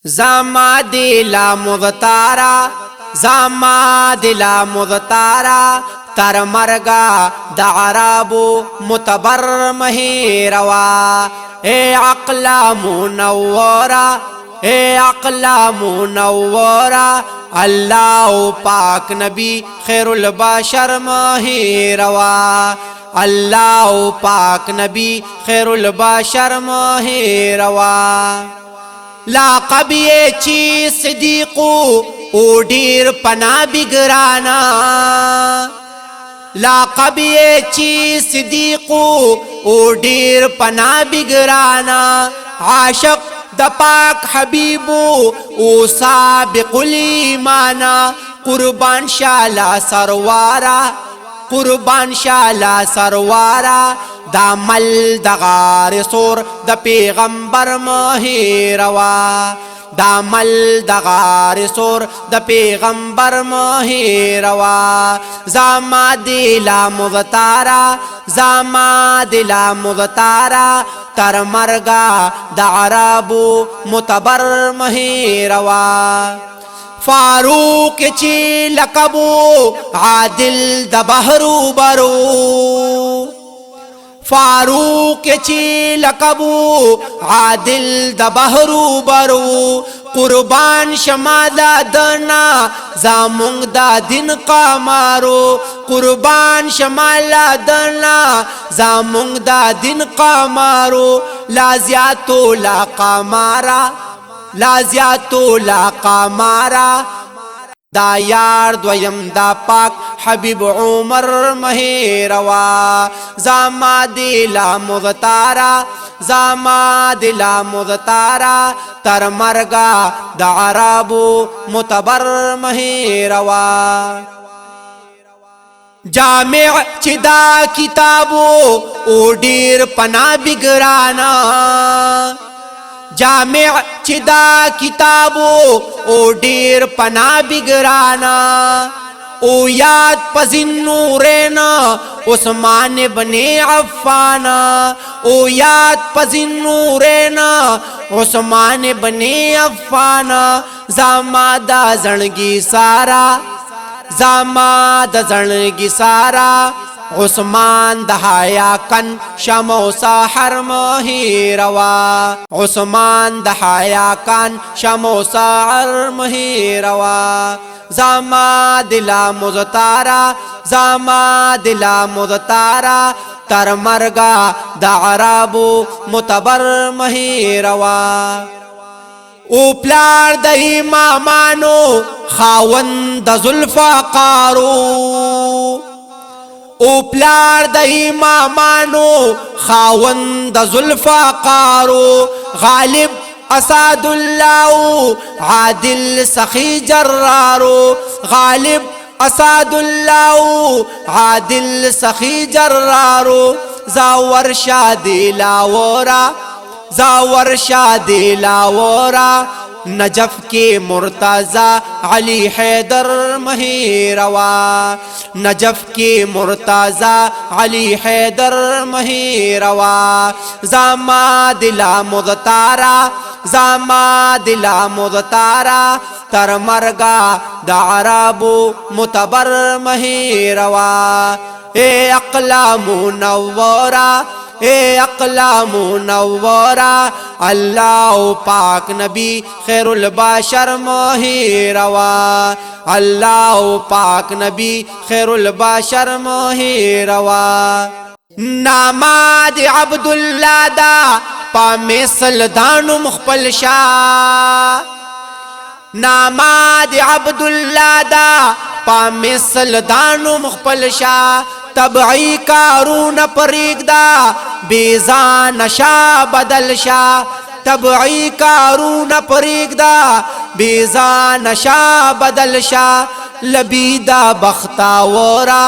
زما دلا مغتارا زما دلا مغتارا تر مرگا د عربو متبر مهیروا اے عقل منورا اے عقل منورا اللہ پاک نبی خیر البشر مهیروا اللہ پاک نبی خیر البشر مهیروا لقب یې چې صدیقو او ډیر پنا بګرانا لقب یې چې صدیقو او ډیر پنا بګرانا عاشق د پاک حبیبو او سابق الایمان قربان شالا سروارا قربان شالا سروارا دا مل د غار سور د پیغمبر مهیروا دا مل د غار سور د پیغمبر مهیروا زما دلا مغتارا زما دلا مغتارا تر مرگا د عربو متبر مهیروا فاروق چی لقبو عادل د بحرو برو فاروق چی لقبو عادل د بحرو برو قربان شمالا دنا زامونگ دا دین قامارو قربان شمالا دنا زامونگ دا دین قامارو لازیاتو لا قامارا لازیاتو لا قامارا دا یار دویم دا پاک حبیب عمر مهیروا زما دلا مغتارا زما دلا مغتارا تر مرگا دا عربو متبر مهیروا جامع چی دا کتابو او ډیر پنا بگرانا جامع چی دا کتابو او ډیر پنا بگرانا او یاد پزن نورینا عثمان بن عفان او یاد پزن نورینا عثمان بن عفان زما دا زنگی سارا زما دا زنگی سارا عثمان د حیا کن شمو سحر مهیروا عثمان د حیا کن شمو سحر مهیروا زما دلا مغتارا زما دلا مغتارا تر مرگا د عربو متبر مهیروا او پلار د امامانو خاوند د ذوالفقارو او پلار د امامانو خاوند د ذوالفقارو غالب اسد الله عادل سخی جرارو غالب اسد الله عادل سخی جرارو زاور شادی لاورا زاور شادی لاورا نجف کے مرتضی علی حیدر مهیروا نجف کے مرتضی علی حیدر مهیروا زما دلا مغتارا زما دلا مغتارا تر مرگا د عربو متبر مهیروا اے عقل منورا اے عقل منورا اللہ پاک نبی خیر البشر مهیروا اللہ پاک نبی خیر البشر مهیروا ناماد عبداللہ دا پا مثل دانو مخپل شا ناماد عبداللہ دا پا مثل دانو مخپل شا تبعی کارون پریگ دا بیزان شا بدل شا تبعی کارون پریگ دا بیزان شا بدل شا لبیدا بختاورا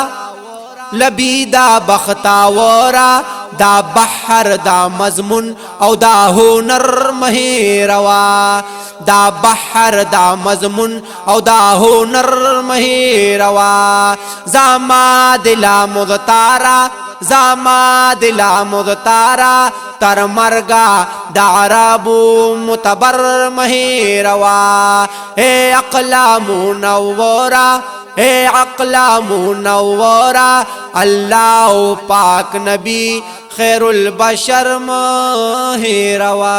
لبیدا بختاورا دا بحر دا مضمون او دا هنر مهیروا دا بحر دا مضمون او دا هنر مهیروا زما دلا مغتارا زاما دلا مدتارا تر مرگا دا عربو متبر مہیروا اے عقلا منورا اے عقلا منورا اللہ پاک نبی خیر البشر مہیروا